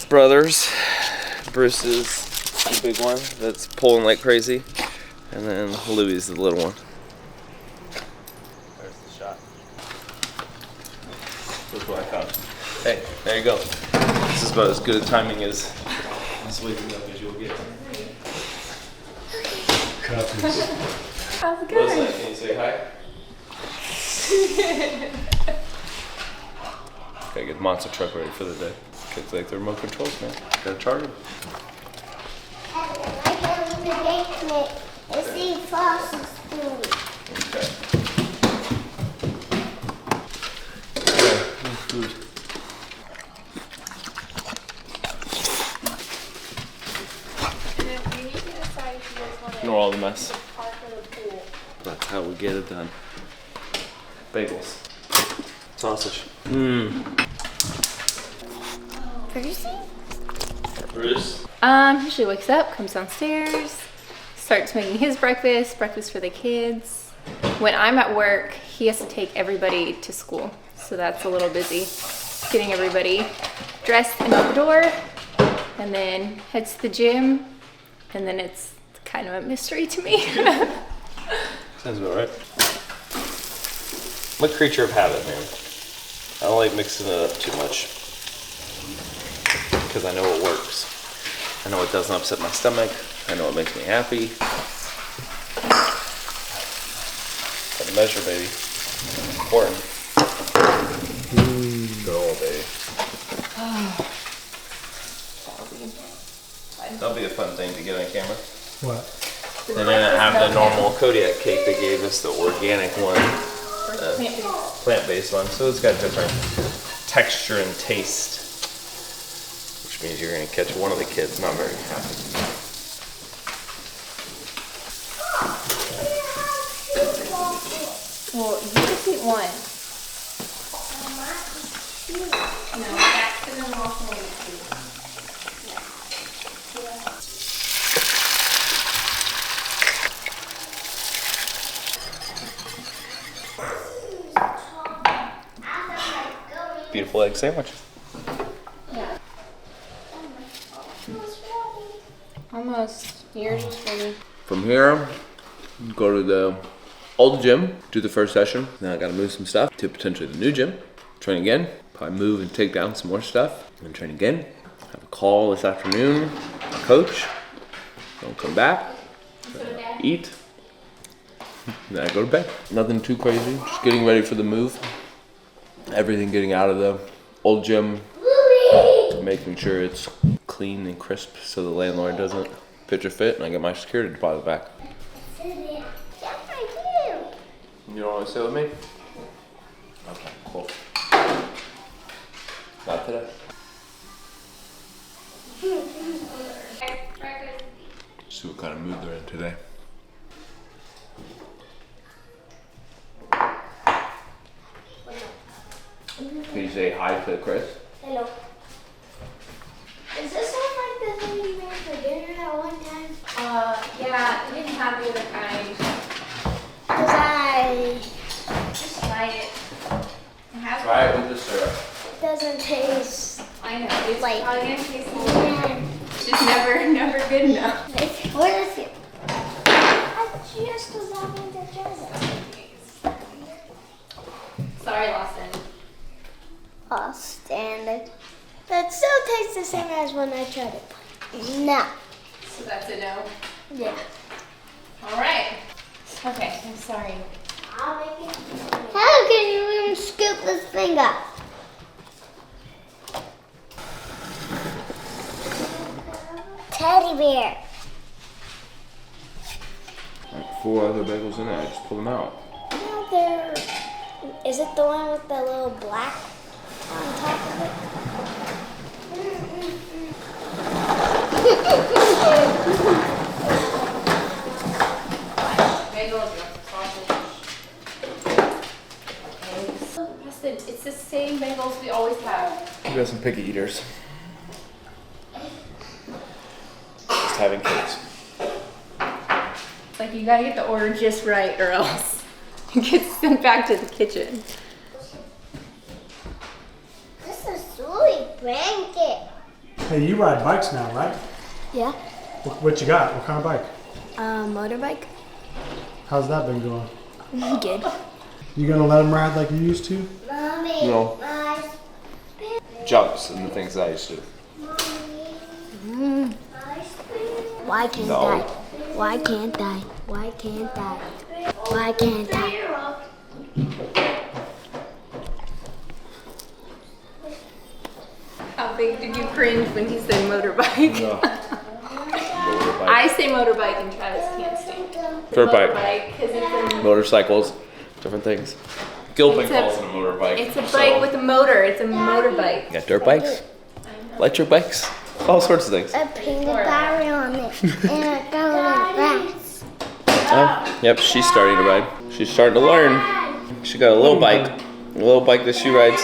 Brothers. Bruce is the big one that's pulling like crazy. And then Louis is the little one. There's the shot. Look what I found. Hey, there you go. This is about as good a timing as waking up as you'll get. Copies. How's it What is going? that? Can you say hi? Gotta get the monster truck ready for the day. Kids like the remote controls, man. Gotta charge them. Okay. Food. Ignore all the mess. That's how we get it done. Bagels. Sausage. Bruce? Usually wakes up, comes downstairs, starts making his breakfast for the kids. When I'm at work, he has to take everybody to school. So that's a little busy. Getting everybody dressed and out the door, and then heads to the gym, and then it's kind of a mystery to me. Sounds about right. I'm a creature of habit, man. I don't like mixing it up too much. Because I know it works. I know it doesn't upset my stomach. I know it makes me happy. Gotta measure, baby. It's important. Good old baby. That'll be a fun thing to get on camera. What? And then I have the normal Kodiak cake they gave us, the organic one. Plant-based one. So it's got different texture and taste. Which means you're gonna catch one of the kids not very happy. Well, you just eat one. No, that's the normal one. Beautiful egg sandwich. Yeah. Almost. Yours is ready. From here, go to the old gym, do the first session. Then I gotta move some stuff to potentially the new gym. Train again, probably move and take down some more stuff. And train again. Have a call this afternoon, coach. Don't come back, eat. Then I go to bed. Nothing too crazy, just getting ready for the move. Everything getting out of the old gym, making sure it's clean and crisp so the landlord doesn't pitch a fit and I get my security deposit back. You don't want to stay with me? Okay, cool. Not today. See what kind of mood they're in today. Can you say hi to Chris? Hello. Is this stuff like the thing you made for dinner that one time? Yeah, I didn't have the other kind. Cause Just try it. It has Try it with the syrup. doesn't taste. I know, it's Like- probably gonna taste a little Yeah. different. It's just never good enough. What is it? I just was having to try it. Sorry, Lawson. Oh, standard. That still tastes the same as when I tried it. No. So that's a no. Yeah. All right. Okay, I'm sorry. I'll make it. How can you even scoop this thing up? Teddy bear. Like 4 other bagels in there, I just pull them out. No, there. Is it the one with the little black on top of it? Bagels, sausage. Eggs. Preston, it's the same bagels we always have. You got some picky eaters. Just having kids. It's like you gotta get the order just right or else it gets sent back to the kitchen. blanket. Hey, you ride bikes now, right? Yeah. What you got? What kind of bike? Motorbike. How's that been going? Good. You gonna let him ride like you used to? Mommy. No. Jumps and the things that I used to do. Why can't No. I? Why can't I? Why can't I? Why can't I? How big did you cringe when he said motorbike? No. I say motorbike and Travis can't stand Dirt bike. because it's Motorcycles, different things. Gilpin It's a- calls it a motorbike. a bike with a motor. It's a motorbike. You got dirt bikes, electric bikes, all sorts of things. A peanut butter on it and a garlic grass. Oh, yep, she's starting to ride. She's starting to learn. She got a little bike that she rides.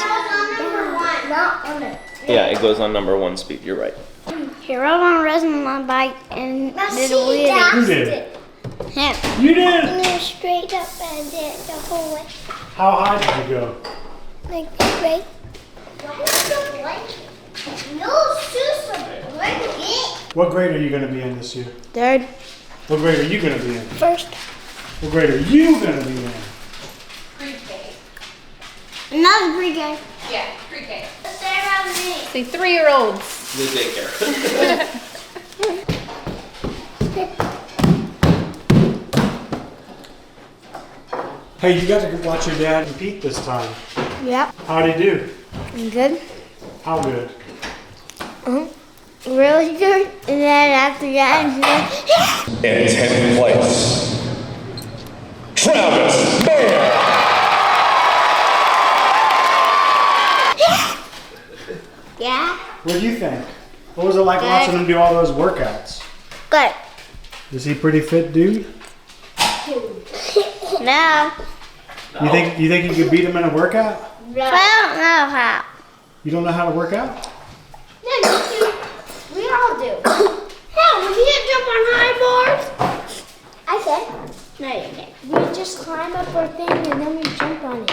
Not on it. Yeah, it goes on #1 speed. You're right. He rode on my bike and did a wheelie. Who did? Him. You did! And then straight up and did it the whole way. How high did you go? Like straight. No, Susan, blanket. What grade are you gonna be in this year? Third. What grade are you gonna be in? First. What grade are you gonna be in? Pre-K. Another pre-K. Yeah, pre-K. Sarah and me. Say 3-year-olds. The daycare. Hey, you got to watch your dad compete this time. Yep. How'd he do? Good. How good? Really good. And then after that, In 10th place, Travis MAYER. yeah. What do you think? What was it like watching him do all those workouts? Good. Is he a pretty fit dude? No. You think you could beat him in a workout? I don't know how. You don't know how to work out? No, you do. We all do. Hell, we can't jump on high bars. I can. No, you can't. We just climb up our thing and then we jump on it.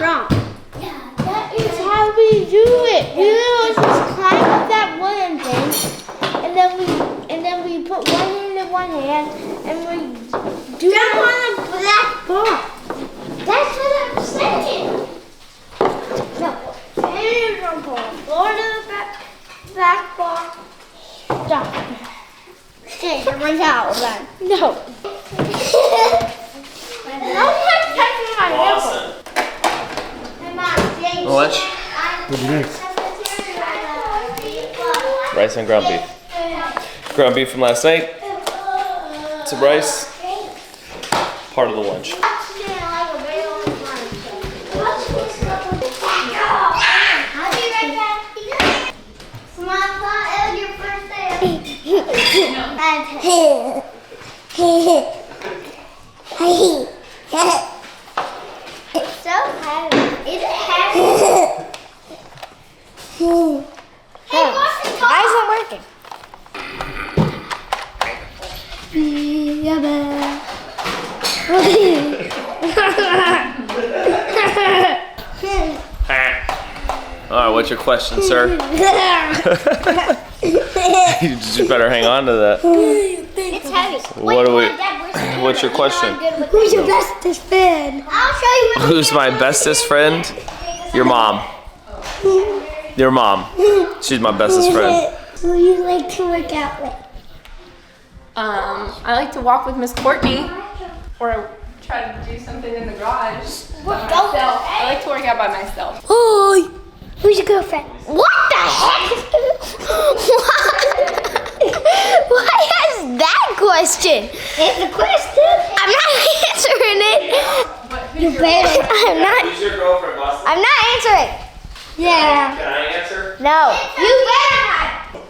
Wrong. Yeah, that is how we do it. We literally just climb up that wooden thing, and then we put one hand in one hand, and we jump on a black bar. That's what I'm saying. No, and you jump on the floor to the back bar. Jump. Hey, here we go then. No. No one's touching my nipple. Lunch? What'd you make? Rice and ground beef. Ground beef from last night. Some rice. Part of the lunch. I'll be right back. Samantha, it was your first day. It's so heavy. It's heavy. Hey, why is it working? All right, what's your question, sir? You better hang on to that. It's heavy. What do we? What's your question? Who's your bestest friend? I'll show you. Who's my bestest friend? Your mom. Your mom. She's my bestest friend. Who you like to work out with? I like to walk with Miss Courtney, or try to do something in the garage. By myself. I like to work out by myself. Hi. Who's your girlfriend? What the heck? Why is that question? It's a question. I'm not answering it. You better. Who's your girlfriend, Boston? I'm not answering. Yeah. Can I answer? No. You better not.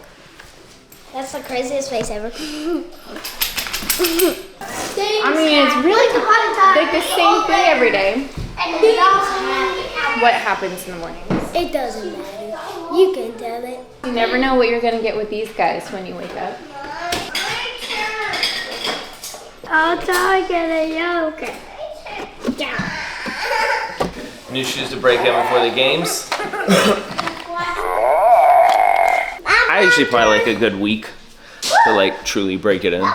That's the craziest face ever. I mean, it's really like the same thing every day. What happens in the mornings? It doesn't matter. You can tell it. You never know what you're gonna get with these guys when you wake up. I'll try to get a yolk. New shoes to break in before the games. I usually probably like a good week to like truly break it in. Bro,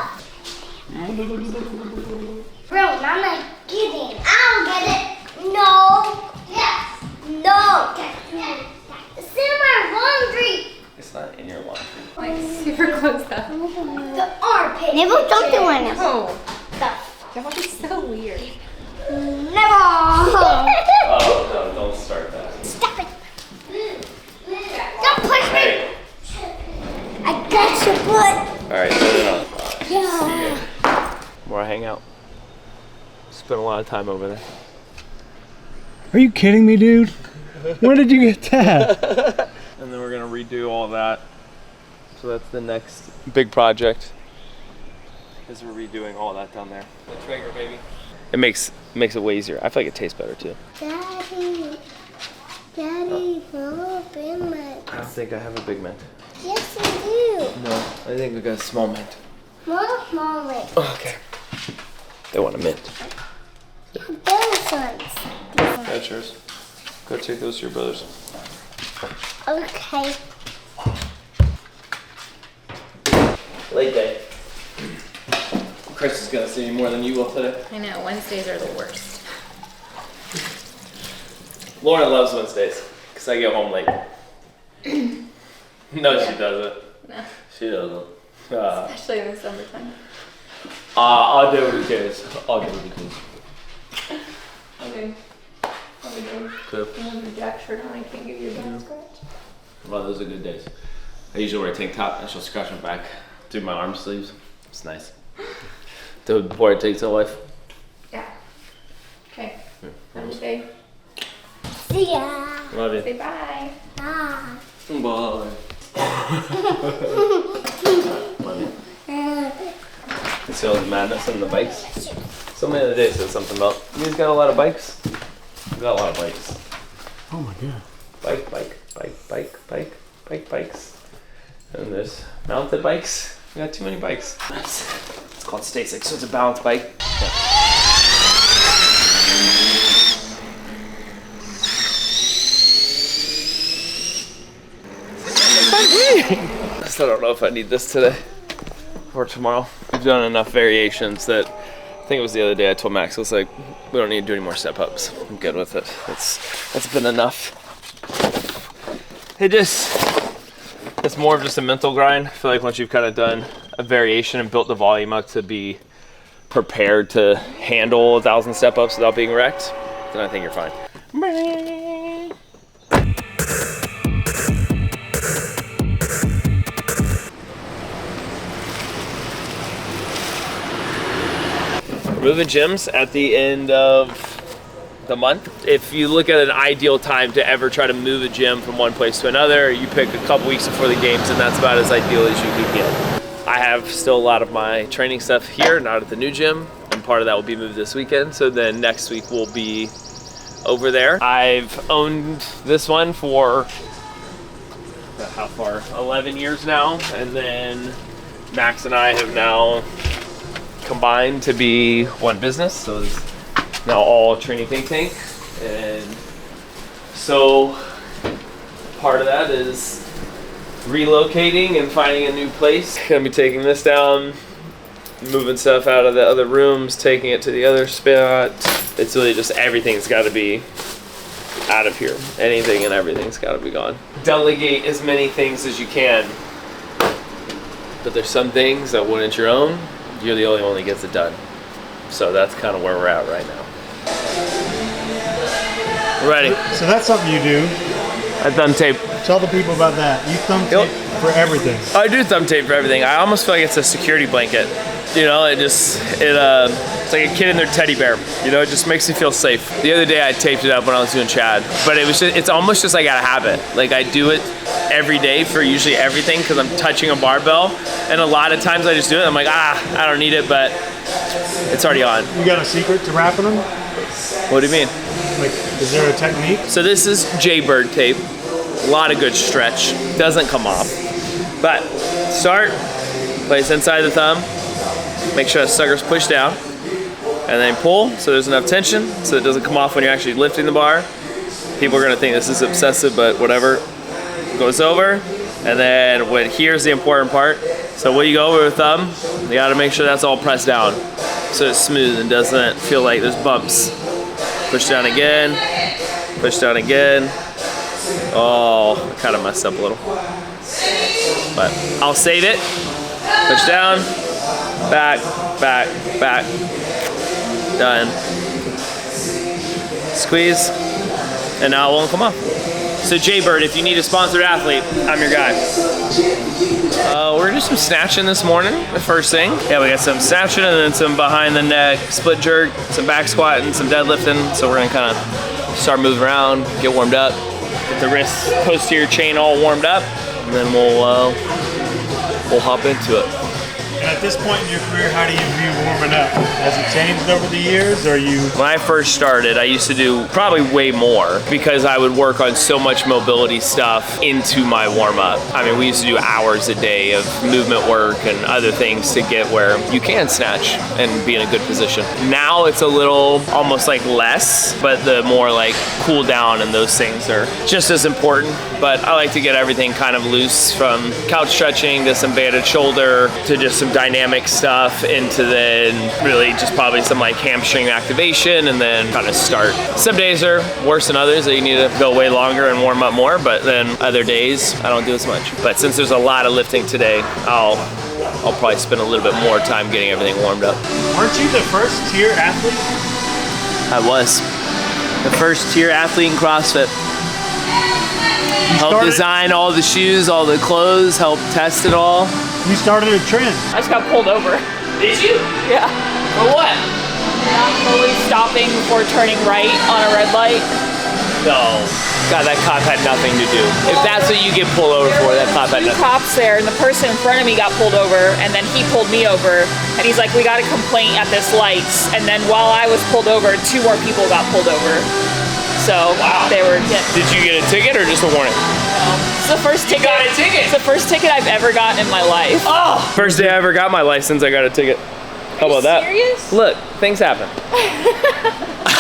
I'm not kidding. I'll get it. No. Yes. No. It's in my laundry. It's not in your laundry. Like super close up. The armpit. Never don't do one. Oh, that was so weird. Never. Oh no, don't start that. Stop it. Don't push me. I got your butt. Alright, turn it on. Yeah. Where I hang out. Spent a lot of time over there. Are you kidding me, dude? Where did you get that? And then we're gonna redo all that. So that's the next big project. Is we're redoing all that down there. The trigger, baby. It makes it way easier. I feel like it tastes better too. Daddy, Mama, Big Mac. I don't think I have a big mint. Yes, you do. No, I think we got a small mint. Mama, Mama. Okay. They want a mint. Those ones. That's yours. Go take those to your brothers. Okay. Late day. Chris is gonna see me more than you will today. I know, Wednesdays are the worst. Lauren loves Wednesdays because I get home late. No, she doesn't. No, She doesn't. especially in the summertime. I'll do what it is. I'll do what it is. Okay. What are we doing? Good. You have your jack shirt on, I can't give you a back scratch. Well, those are good days. I usually wear a tank top and she'll scratch my back through my arm sleeves. It's nice. Before it takes a life. Yeah. Okay. Have a good day. See ya. Love you. Say bye. Bye. Bye. See all the madness on the bikes? Somebody the other day said something about, you guys got a lot of bikes? We got a lot of bikes. Oh my god. Bikes. And there's mounted bikes. We got too many bikes. It's called Stasic, so it's a balanced bike. I still don't know if I need this today or tomorrow. We've done enough variations that I think it was the other day I told Max, I was like, we don't need to do any more step ups. I'm good with it. That's been enough. It's more of just a mental grind. I feel like once you've kind of done a variation and built the volume up to be prepared to handle 1,000 step ups without being wrecked, then I think you're fine. Moving gyms at the end of the month. If you look at an ideal time to ever try to move a gym from one place to another, you pick a couple weeks before the games, and that's about as ideal as you could get. I have still a lot of my training stuff here, not at the new gym, and part of that will be moved this weekend. So then next week we'll be over there. I've owned this one for how far? 11 years now, and then Max and I have now combined to be one business, so it's now all Training Think Tank. And so part of that is relocating and finding a new place. Gonna be taking this down, moving stuff out of the other rooms, taking it to the other spot. It's really just everything's got to be out of here. Anything and everything's got to be gone. Delegate as many things as you can, but there's some things that when it's your own, you're the only one that gets it done. So that's kind of where we're at right now. Ready. So that's something you do. I thumb tape. Tell the people about that. You thumb tape for everything. I do thumb tape for everything. I almost feel like it's a security blanket. You know, it's like a kid in their teddy bear. You know, it just makes me feel safe. The other day I taped it up when I was doing Chad, but it's almost just like out of habit. Like I do it every day for usually everything because I'm touching a barbell, and a lot of times I just do it. I'm like, I don't need it, but it's already on. You got a secret to wrapping them? What do you mean? Like, is there a technique? So this is Jaybird tape. A lot of good stretch. Doesn't come off. But start, place inside the thumb. Make sure that sucker's pushed down. And then pull so there's enough tension so it doesn't come off when you're actually lifting the bar. People are gonna think this is obsessive, but whatever. Goes over, and then here's the important part. So when you go over with thumb, you gotta make sure that's all pressed down so it's smooth and doesn't feel like there's bumps. Push down again, push down again. Oh, I kind of messed up a little. But I'll save it. Push down, back, back, back. Done. Squeeze, and now it won't come off. So Jaybird, if you need a sponsored athlete, I'm your guy. We're gonna do some snatching this morning, the first thing. Yeah, we got some snatching and then some behind the neck, split jerk, some back squatting, some deadlifting. So we're gonna kind of start moving around, get warmed up, get the wrist posterior chain all warmed up, and then we'll hop into it. And at this point in your career, how do you view warming up? Has it changed over the years, or you? When I first started, I used to do probably way more because I would work on so much mobility stuff into my warm-up. I mean, we used to do hours a day of movement work and other things to get where you can snatch and be in a good position. Now it's a little almost like less, but the more like cool down and those things are just as important. But I like to get everything kind of loose, from couch stretching to some banded shoulder to just some dynamic stuff, into then really just probably some like hamstring activation, and then kind of start. Some days are worse than others that you need to go way longer and warm up more, but then other days I don't do as much. But since there's a lot of lifting today, I'll probably spend a little bit more time getting everything warmed up. Weren't you the first tier athlete? I was the first tier athlete in CrossFit. Helped design all the shoes, all the clothes, helped test it all. You started a trend. I just got pulled over. Did you? Yeah. For what? Not fully stopping before turning right on a red light. No. God, that cop had nothing to do. If that's what you get pulled over for, that cop had Two nothing. cops there, and the person in front of me got pulled over, and then he pulled me over, and he's like, "We got a complaint at this lights." And then while I was pulled over, 2 more people got pulled over. So they were. Yeah. Did you get a ticket or just a warning? It's the first ticket. got a ticket? It's the first ticket I've ever gotten in my life. Oh! First day I ever got my license, I got a ticket. How about that? Serious? Look, things happen.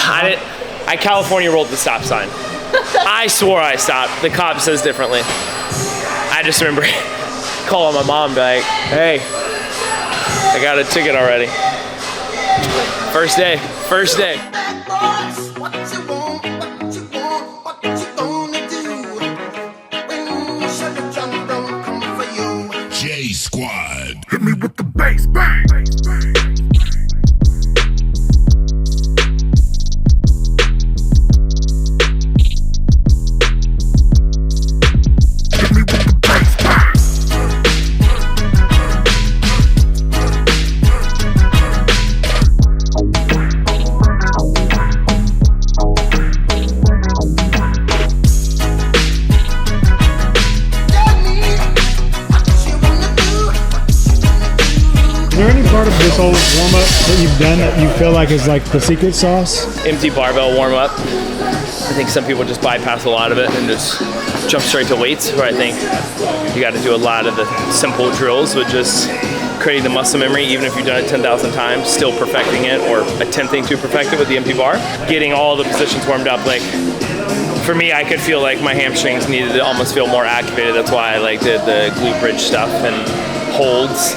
I California rolled the stop sign. I swore I stopped. The cop says differently. I just remember calling my mom, be like, "Hey, I got a ticket already." First day. First day. J Squad. Hit me with the bass, bang. Hit me with the bass, bang. Is there any part of this whole warm up that you've done that you feel like is like the secret sauce? Empty barbell warm up. I think some people just bypass a lot of it and just jump straight to weights, where I think you got to do a lot of the simple drills with just creating the muscle memory, even if you've done it 10,000 times, still perfecting it or attempting to perfect it with the empty bar. Getting all the positions warmed up, like for me, I could feel like my hamstrings needed to almost feel more activated. That's why I like did the glute bridge stuff and holds,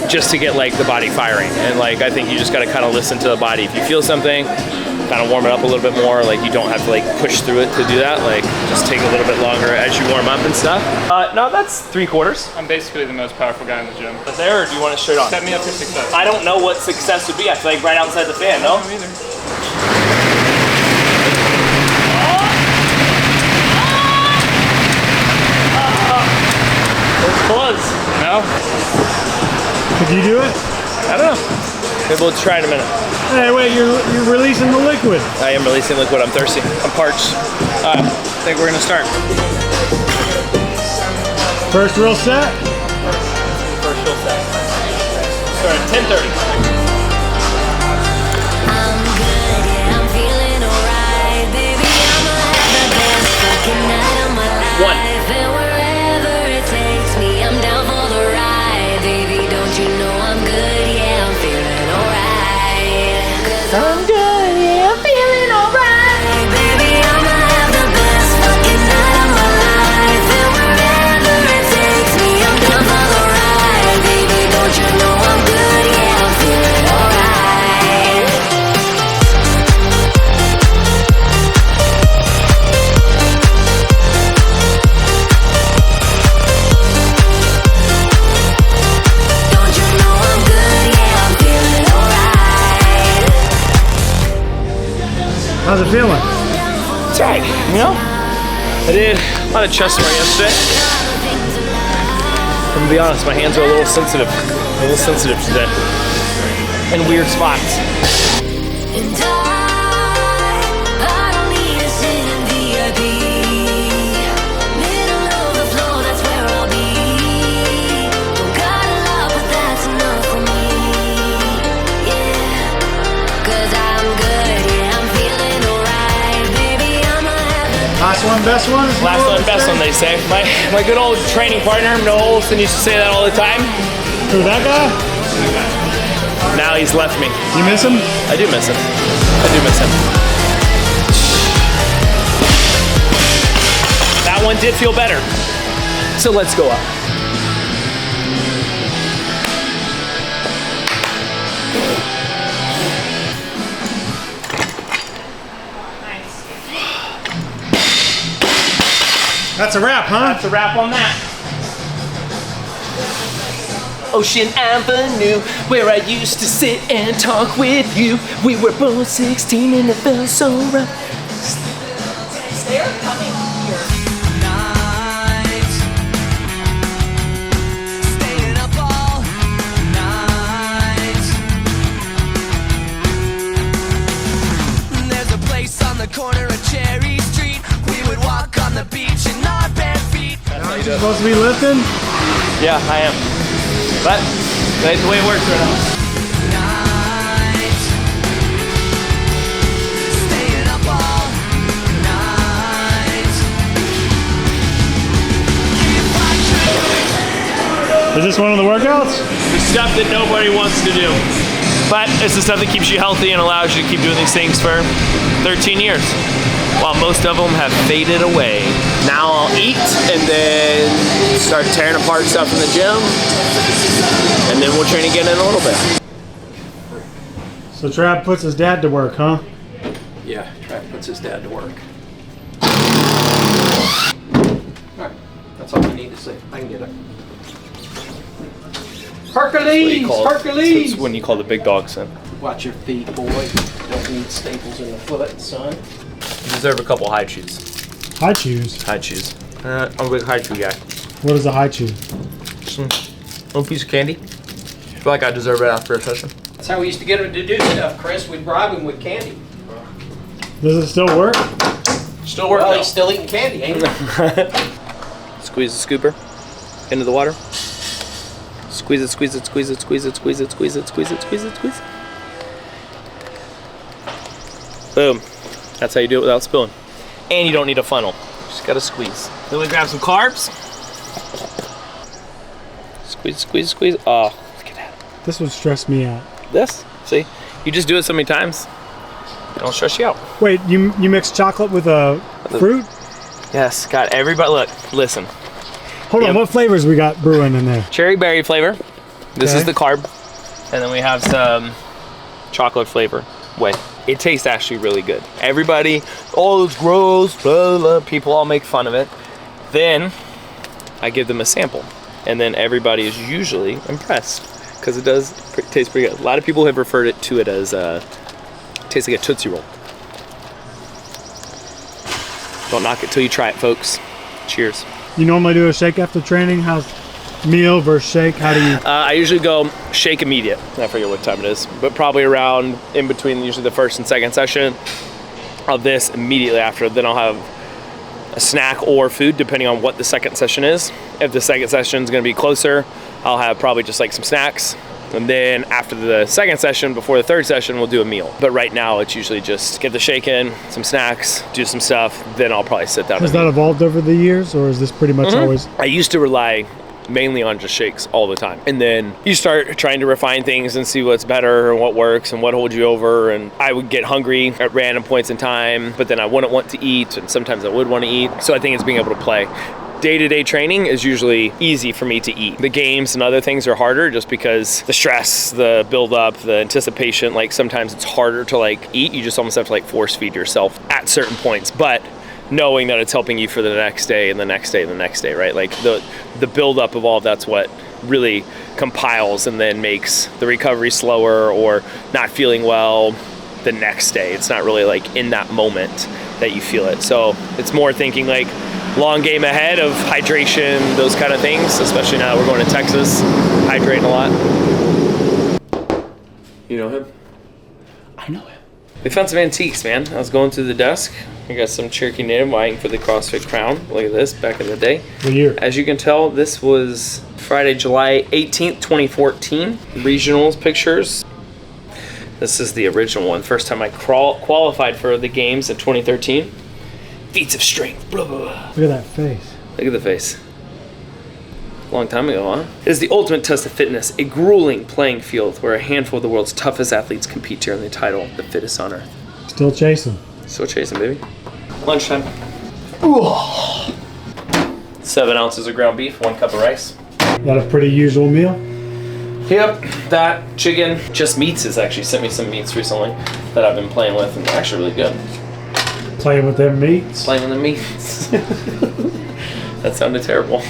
just to get like the body firing. And like I think you just got to kind of listen to the body. If you feel something, kind of warm it up a little bit more. Like you don't have to like push through it to do that. Like just take a little bit longer as you warm up and stuff. No, that's 3/4. I'm basically the most powerful guy in the gym. Is there, or do you want it straight on? Set me up for success. I don't know what success would be. I feel like right outside the fan, no? I don't know either. It's close. No? Could you do it? I don't know. Maybe we'll try in a minute. Hey, wait, you're releasing the liquid. I am releasing liquid. I'm thirsty. I'm parched. I think we're gonna start. First real set. First full set. Start at 10:30. I'm good, yeah, I'm feeling alright, baby. I'ma have the best fucking night of my life. 1. And wherever it takes me, I'm down for the ride, baby. Don't you know I'm good, yeah, I'm feeling alright. 'Cause I'm good, yeah, I'm feeling alright, baby. I'ma have it feeling? It's right, you know? I did a lot of chest work yesterday. I'm gonna be honest, my hands are a little sensitive today. In weird spots. And I don't need to sit in VIP. Middle of the floor, that's where I'll be. Don't got a lot, but that's enough for me. Yeah, 'cause I'm good, yeah, I'm feeling alright. Baby, I'ma have a Last one, best one? is Last one, best one, they say. My good old training partner, Noel Olson, used to say that all the time. Who, that guy? Now he's left me. You miss him? I do miss him. That one did feel better. So let's go up. That's a wrap, huh? That's a wrap on that. Ocean Avenue, where I used to sit and talk with you. We were both 16 and it felt so right. They're coming here. staying up all night. There's a place on the corner of Cherry Street. We would walk on the beach in our bare feet. Aren't you supposed to be lifting? Yeah, I am. But that's the way it works right now. Staying up all night. Is this one of the workouts? The stuff that nobody wants to do. But it's the stuff that keeps you healthy and allows you to keep doing these things for 13 years. While most of them have faded away. Now I'll eat and then start tearing apart stuff in the gym. And then we'll train again in a little bit. So Trav puts his dad to work, huh? Yeah, Trav puts his dad to work. Alright, that's all you need to say. I can get it. Hercules! Hercules! That's when you call the big dogs in. Watch your feet, boy. Don't need staples in the foot, son. You deserve a couple high chews. High chews. High chews. I'm a big high chew guy. What is a high chew? Some little piece of candy. I feel like I deserve it after a session. That's how we used to get him to do stuff, Chris. We'd bribe him with candy. Does it still work? Still working. Well, he's still eating candy, ain't he? Squeeze the scooper into the water. Squeeze it, squeeze it, squeeze it, squeeze it, squeeze it, squeeze it, squeeze it, squeeze it, squeeze it. Boom. That's how you do it without spilling. And you don't need a funnel. Just gotta squeeze. Then we grab some carbs. Squeeze, squeeze, squeeze. Oh, look at that. This would stress me out. This, see? You just do it so many times, it'll stress you out. Wait, you mix chocolate with a fruit? Yes, got everybody. Look, listen. Hold on, what flavors we got brewing in there? Cherry berry flavor. This is Okay. the carb. And then we have some chocolate flavor. Wait, it tastes actually really good. Everybody, oh, it's gross, blah, blah. People all make fun of it. Then I give them a sample. And then everybody is usually impressed because it does taste pretty good. A lot of people have referred to it as, tastes like a Tootsie Roll. Don't knock it till you try it, folks. Cheers. You normally do a shake after training? How's meal versus shake? How do you? I usually go shake immediate. I forget what time it is, but probably around in between usually the first and second session of this immediately after. Then I'll have a snack or food depending on what the second session is. If the second session is going to be closer, I'll have probably just like some snacks. And then after the second session, before the third session, we'll do a meal. But right now, it's usually just get the shake in, some snacks, do some stuff, then I'll probably sit down. Has that evolved over the years, or is this pretty much always? I used to rely mainly on just shakes all the time. And then you start trying to refine things and see what's better and what works and what holds you over. And I would get hungry at random points in time, but then I wouldn't want to eat, and sometimes I would want to eat. So I think it's being able to play. Day-to-day training is usually easy for me to eat. The games and other things are harder just because the stress, the build-up, the anticipation, like sometimes it's harder to like eat. You just almost have to like force feed yourself at certain points. But knowing that it's helping you for the next day and the next day and the next day, right? Like the build-up of all of that's what really compiles and then makes the recovery slower or not feeling well the next day. It's not really like in that moment that you feel it. So it's more thinking like long game ahead of hydration, those kind of things, especially now that we're going to Texas, hydrating a lot. You know him? I know him. We found some antiques, man. I was going through the desk. I got some Cherokee Native waiting for the CrossFit crown. Look at this, back in the day. What year? As you can tell, this was Friday, July 18th, 2014. Regionals pictures. This is the original one. First time I qualified for the games in 2013. Feats of strength, blah, blah, blah. Look at that face. Look at the face. Long time ago, huh? It is the ultimate test of fitness, a grueling playing field where a handful of the world's toughest athletes compete to earn the title, the fittest on earth. Still chasing. Still chasing, baby. Lunchtime. 7 ounces of ground beef, 1 cup of rice. That a pretty usual meal? Yep, that chicken. Just Meats has actually sent me some meats recently that I've been playing with, and they're actually really good. Playing with them meats? Playing with the meats. That sounded terrible.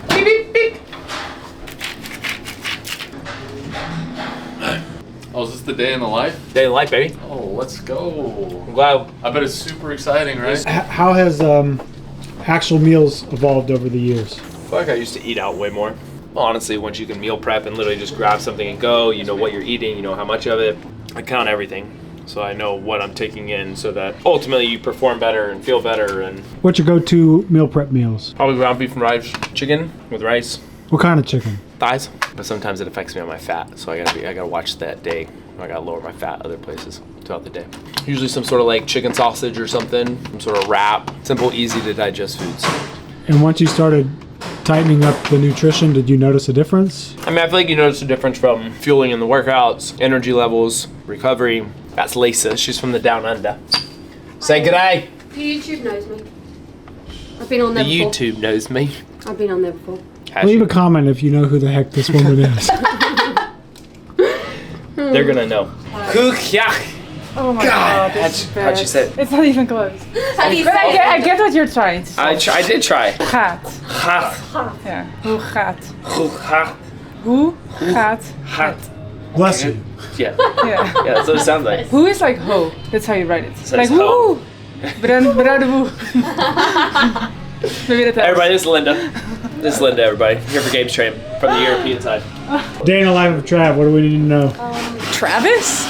Beep, beep, beep. Oh, is this the day in the life? Day of life, baby. Oh, let's go. I'm glad. I bet it's super exciting, right? How has actual meals evolved over the years? I feel like I used to eat out way more. Honestly, once you can meal prep and literally just grab something and go, you know what you're eating, you know how much of it. I count everything, so I know what I'm taking in, so that ultimately you perform better and feel better. And What's your go-to meal prep meals? probably ground beef and rice, chicken with rice, What kind of chicken? thighs. But sometimes it affects me on my fat, so I gotta watch that day. I gotta lower my fat other places throughout the day. Usually some sort of like chicken sausage or something, some sort of wrap. Simple, easy to digest foods. And once you started tightening up the nutrition, did you notice a difference? I mean, I feel like you notice a difference from fueling in the workouts, energy levels, recovery. That's Lisa. She's from the Down Under. Say g'day. The YouTube knows me. I've been on there The before. YouTube knows me. I've been on there before. Leave a comment if you know who the heck this woman is. They're gonna know. Kukyak. Oh my god, How'd you say it? It's not even close. How do you But say I get what you're trying to say. I did try. Gaat. Gaat. Yeah. Hoe gaat? Gaat. Hoe gaat? Gaat. Bless you. Yeah. Yeah. Yeah, that's what it sounds like. Who is like ho. That's how you write it. So Like it's ho. woo. Bra de woo. Maybe that helps. Everybody, this is Linda. This is Linda, everybody. Here for Gabe's training from the European side. Day in the life of Trav, what do we need to know? Travis?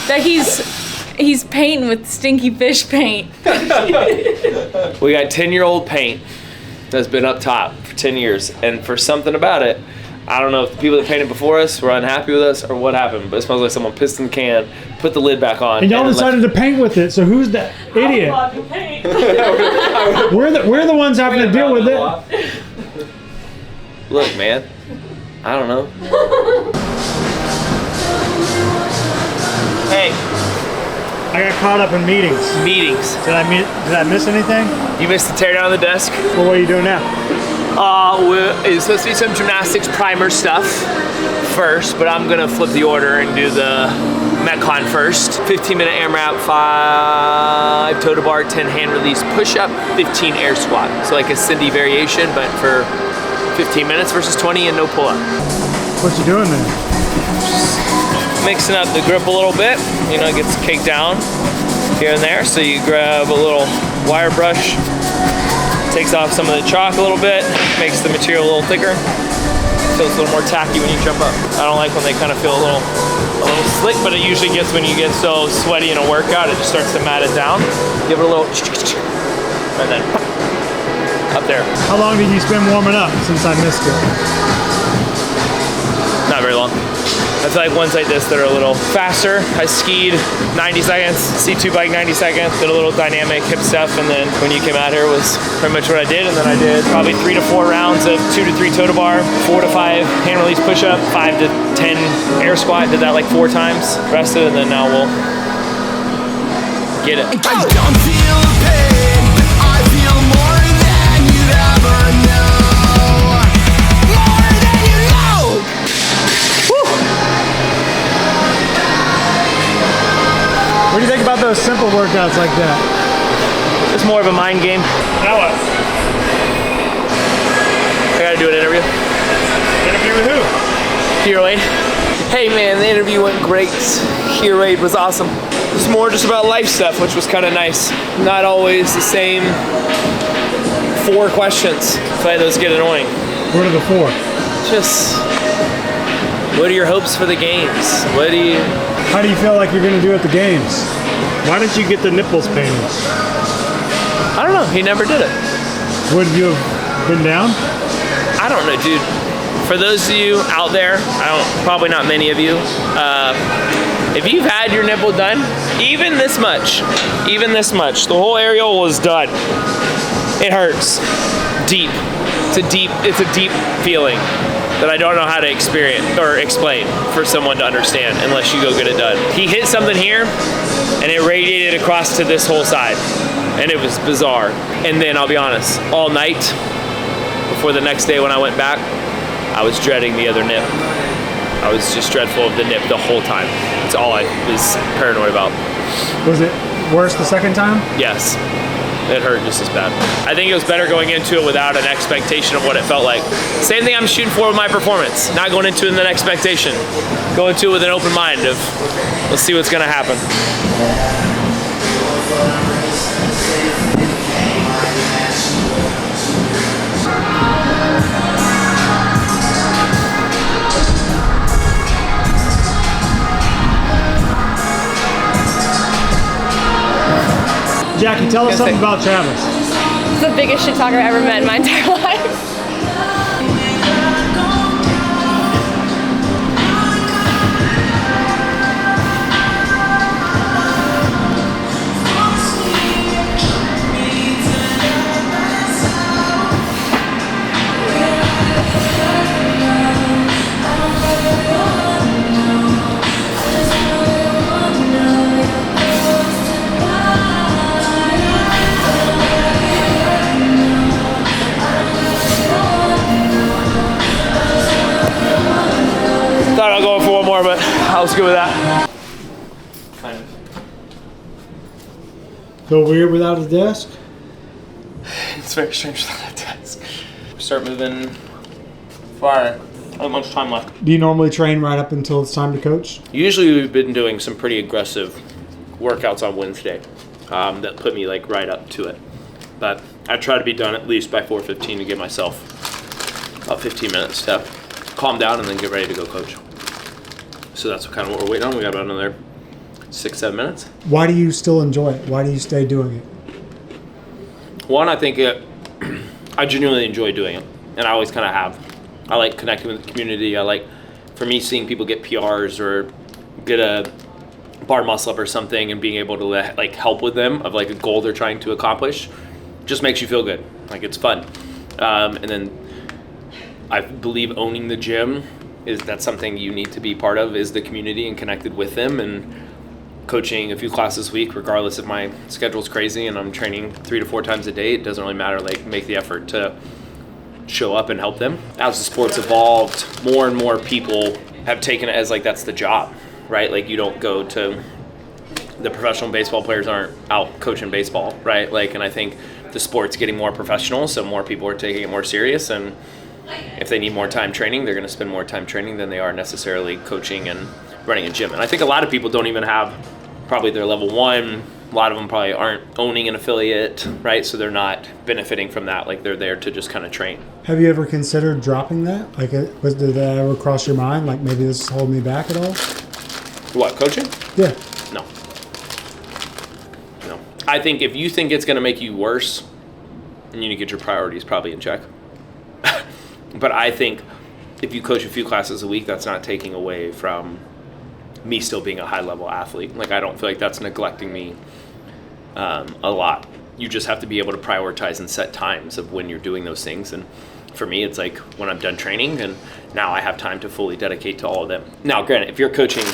That he's painting with stinky fish paint. We got 10-year-old paint that's been up top for 10 years, and for something about it, I don't know if the people that painted before us were unhappy with us or what happened, but it smells like someone pissed in the can, put the lid back on. And y'all decided to paint with it, so who's that idiot? We're the ones having to deal with it. Look, man, I don't know. Hey. I got caught up in meetings. Meetings. Did I miss anything? You missed the tear down of the desk. Well, what are you doing now? It's supposed to be some gymnastics primer stuff first, but I'm gonna flip the order and do the metcon first. 15-minute AMRAP, 5 toe to bar, 10 hand release push up, 15 air squat. So like a Cindy variation, but for 15 minutes versus 20 and no pull up. What you doing there? Mixing up the grip a little bit, you know, it gets caked down here and there. So you grab a little wire brush, takes off some of the chalk a little bit, makes the material a little thicker. Feels a little more tacky when you jump up. I don't like when they kind of feel a little slick, but it usually gets when you get so sweaty in a workout, it just starts to mat it down. Give it a little, and then up there. How long did you spend warming up since I missed it? Not very long. I feel like ones like this that are a little faster. I skied 90 seconds, C2 bike 90 seconds, did a little dynamic hip stuff, and then when you came out here was pretty much what I did, and then I did probably 3 to 4 rounds of 2 to 3 toe to bar, 4 to 5 hand release push up, 5 to 10 air squat, did that like 4 times, rested, and then now we'll get it. I don't feel pain, I feel more than you'd ever know. More than you know! What do you think about those simple workouts like that? It's more of a mind game. Now what? I gotta do an interview. Here, Wade. Hey man, the interview went great. Here, Wade was awesome. It was more just about life stuff, which was kind of nice. Not always the same 4 questions. I feel like those get annoying. What are the 4? Just, what are your hopes for the games? How do you feel like you're gonna do at the games? Why didn't you get the nipples painted? I don't know, he never did it. Would you have been down? I don't know, dude. For those of you out there, probably not many of you, if you've had your nipple done, even this much, the whole areola was done. It hurts, deep. It's a deep feeling that I don't know how to experience or explain for someone to understand unless you go get it done. He hit something here, and it radiated across to this whole side, and it was bizarre. And then I'll be honest, all night before the next day when I went back, I was dreading the other nip. I was just dreadful of the nip the whole time. That's all I was paranoid about. Was it worse the second time? Yes, it hurt just as bad. I think it was better going into it without an expectation of what it felt like. Same thing I'm shooting for with my performance. Not going into it with an expectation. Go into it with an open mind of, let's see what's gonna happen. Jackie, tell us something about Travis. He's the biggest shit talker I've ever met in my entire life. Thought I'll go for one more, but I was good with that. Kind of. Feel weird without a desk? It's very strange without a desk. Start moving far. Not much time left. Do you normally train right up until it's time to coach? Usually we've been doing some pretty aggressive workouts on Wednesday that put me like right up to it. But I try to be done at least by 4:15 to give myself about 15 minutes to calm down and then get ready to go coach. So that's kind of what we're waiting on. We got about another 6-7 minutes. Why do you still enjoy it? Why do you stay doing it? One, I think I genuinely enjoy doing it, and I always kind of have. I like connecting with the community. I like, for me, seeing people get PRs or get a bar muscle up or something and being able to like help with them of like a goal they're trying to accomplish just makes you feel good. Like, it's fun. And then I believe owning the gym that's something you need to be part of, is the community and connected with them, and coaching a few classes a week, regardless if my schedule's crazy and I'm training 3 to 4 times a day. It doesn't really matter. Like, make the effort to show up and help them. As the sport's evolved, more and more people have taken it as like that's the job, right? Like, you don't go to the professional baseball players aren't out coaching baseball, right? Like, and I think the sport's getting more professional, so more people are taking it more serious, and if they need more time training, they're going to spend more time training than they are necessarily coaching and running a gym. And I think a lot of people don't even have probably their level 1. A lot of them probably aren't owning an affiliate, right? So they're not benefiting from that. Like, they're there to just kind of train. Have you ever considered dropping that? Like, did that ever cross your mind? Like, maybe this is holding me back at all? What, coaching? Yeah. No. I think if you think it's going to make you worse, you need to get your priorities probably in check. But I think if you coach a few classes a week, that's not taking away from me still being a high-level athlete. Like, I don't feel like that's neglecting me a lot. You just have to be able to prioritize and set times of when you're doing those things. And for me, it's like when I'm done training, and now I have time to fully dedicate to all of them. Now, granted, if you're coaching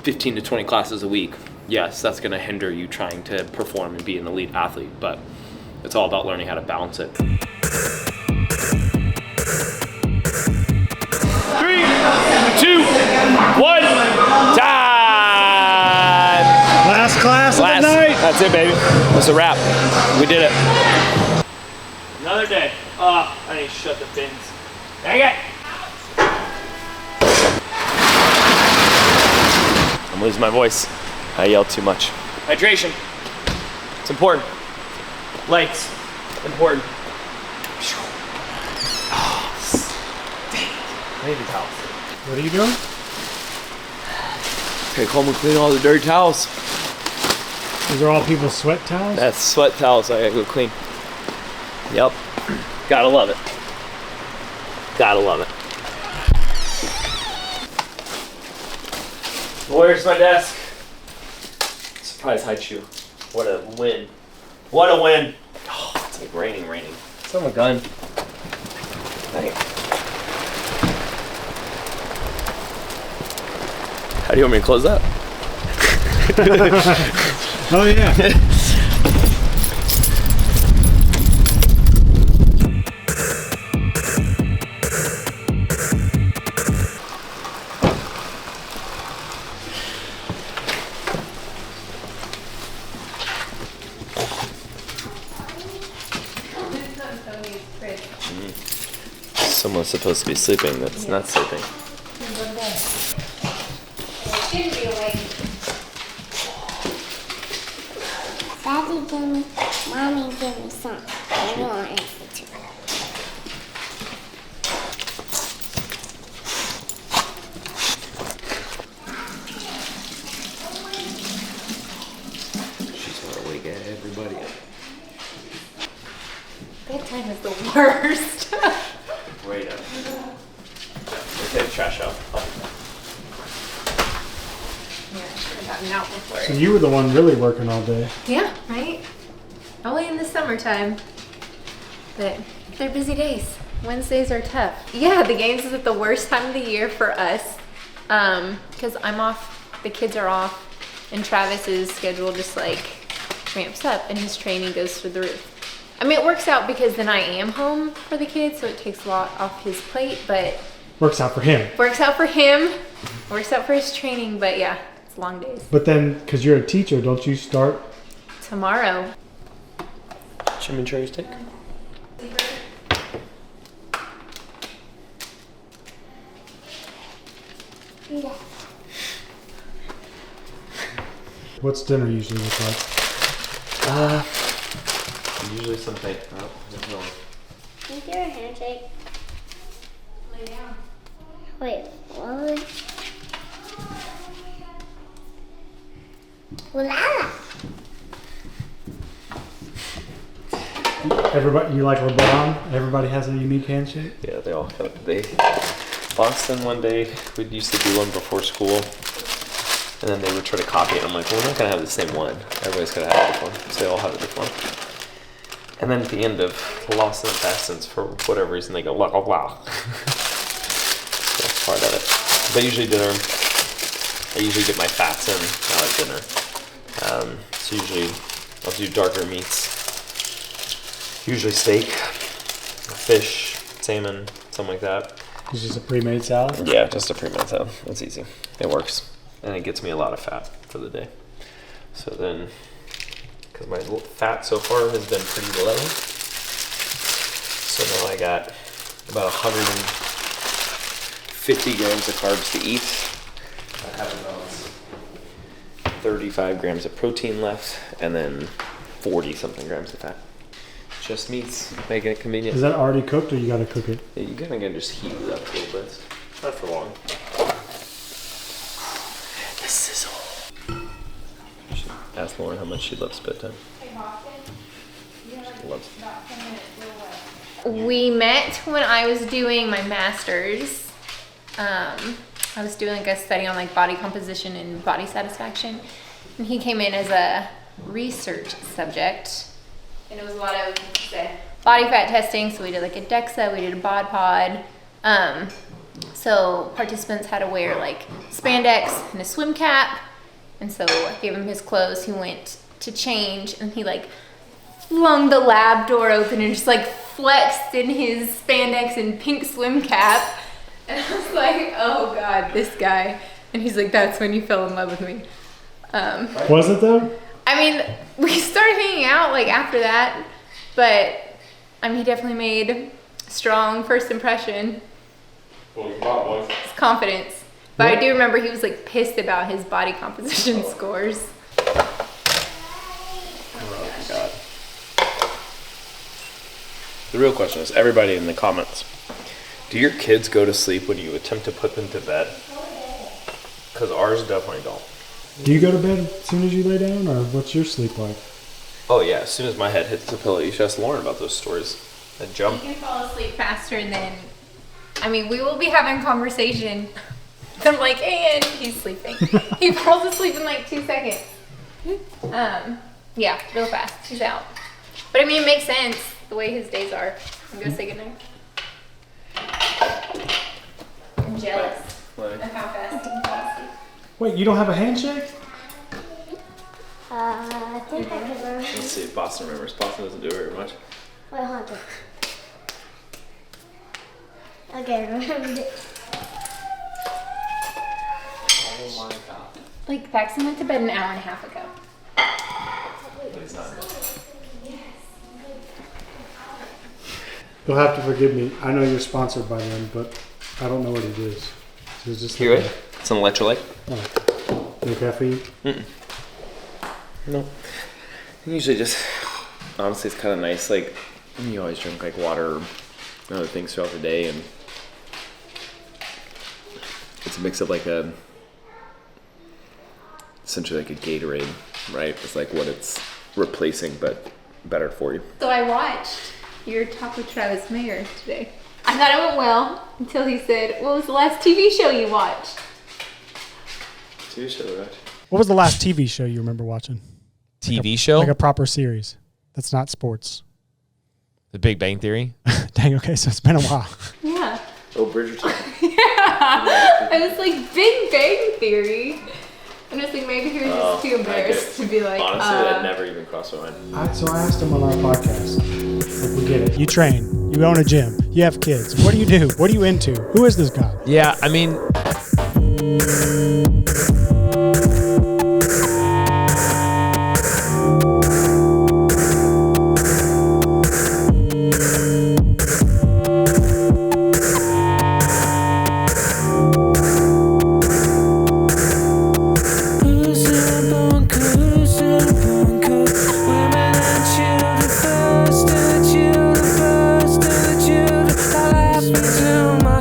15 to 20 classes a week, yes, that's going to hinder you trying to perform and be an elite athlete. But it's all about learning how to balance it. 3, 2, 1, time! Last class of the night! That's it, baby. That's a wrap. We did it. Another day. I need to shut the bins. Dang it! I'm losing my voice. I yelled too much. Hydration. It's important. Lights. Important. Oh, dang. I need the towels. What are you doing? Take home and clean all the dirty towels. These are all people's sweat towels? That's sweat towels I gotta go clean. Yep. Gotta love it. Gotta love it. Where's my desk? Surprise hide shoe. What a win. What a win. Oh, it's like raining. It's on my gun. Dang it. How do you want me to close that? Oh yeah. Someone's supposed to be sleeping that's not sleeping. Shouldn't be awake. Daddy gave me, Mommy gave me some. I don't want it to. She's gonna wake everybody up. Bedtime is the worst. Right up. Take the trash out. Yeah, I should have gotten out before. So you were the one really working all day. Yeah, right? Only in the summertime. But they're busy days. Wednesdays are tough. Yeah, the games is at the worst time of the year for us. Because I'm off, the kids are off, and Travis's schedule just like ramps up and his training goes through the roof. I mean, it works out because then I am home for the kids, so it takes a lot off his plate, but... Works out for him. Works out for him. Works out for his training, but yeah, it's long days. But then, because you're a teacher, don't you start? Tomorrow. Jim and Cherry's take. Yeah. What's dinner usually look like? Usually something. Oh, no. Can you do a handshake? Lay down. Wait, what? Well, Everybody, you like LeBron? Everybody has a unique handshake? Yeah, they all have. Boston one day, we used to do one before school, and then they would try to copy it. I'm like, well, we're not gonna have the same one. Everybody's gonna have a different one, so they all have a different one. And then at the end of Lost in the Fastens, for whatever reason, they go, wow, wow. That's part of it. But usually dinner, I usually get my fats in at dinner. So usually I'll do darker meats. Usually steak, fish, salmon, something like that. It's just a pre-made salad? Yeah, just a pre-made salad. That's easy. It works. And it gets me a lot of fat for the day. So then, because my fat so far has been pretty low, so now I got about 150 grams of carbs to eat. I have about 35 grams of protein left, and then 40 something grams of fat. Just meats, making it convenient. Is that already cooked or you gotta cook it? Yeah, you gotta just heat it up a little bit. Not for long. The sizzle. Should ask Lauren how much she loves bedtime. She loves it. We met when I was doing my master's. I was doing like a study on like body composition and body satisfaction. And he came in as a research subject. And it was a lot of body fat testing. So we did like a DEXA, we did a bod pod. So participants had to wear like spandex and a swim cap. And so I gave him his clothes. He went to change and he like flung the lab door open and just like flexed in his spandex and pink swim cap. And I was like, oh God, this guy. And he's like, that's when you fell in love with me. Was it though? I mean, we started hanging out like after that, but I mean, he definitely made a strong first impression. His confidence. But I do remember he was like pissed about his body composition scores. Oh my god. The real question is, everybody in the comments, do your kids go to sleep when you attempt to put them to bed? Because ours definitely don't. Do you go to bed as soon as you lay down, or what's your sleep like? Oh yeah, as soon as my head hits the pillow, you should ask Lauren about those stories. That jump. He can fall asleep faster than, I mean, we will be having conversation. I'm like, and he's sleeping. He falls asleep in like 2 seconds. Yeah, real fast. He's out. But I mean, it makes sense the way his days are. I'm gonna say goodnight. I'm jealous of how fast he can fall asleep. Wait, you don't have a handshake? I think I can remember. Let's see if Boston remembers. Boston doesn't do it very much. Wait, hold on. Okay, remember it. Oh my god. Like, Paxton went to bed an hour and a half ago. But he's not. You'll have to forgive me. I know you're sponsored by them, but I don't know what it is. So it's just Here, it's an electrolyte. Oh. No caffeine? No. Usually just, honestly, it's kind of nice. Like, you always drink like water and other things throughout the day, and it's a mix of like essentially like a Gatorade, right? It's like what it's replacing, but better for you. So I watched your talk with Travis Mayer today. I thought it went well until he said, what was the last TV show you watched? TV show, right? What was the last TV show you remember watching? TV show? Like a proper series. That's not sports. The Big Bang Theory? Dang, okay, so it's been a while. Yeah. Oh, Bridgerton. Yeah. I was like, Big Bang Theory. And I was like, maybe he was just too embarrassed to be like, honestly, that never even crossed my mind. So I asked him on our podcast. Like, we get it. You train. You own a gym. You have kids. What do you do? What are you into? Who is this guy? Yeah, I mean... Children first, the children first, the children. I laugh into my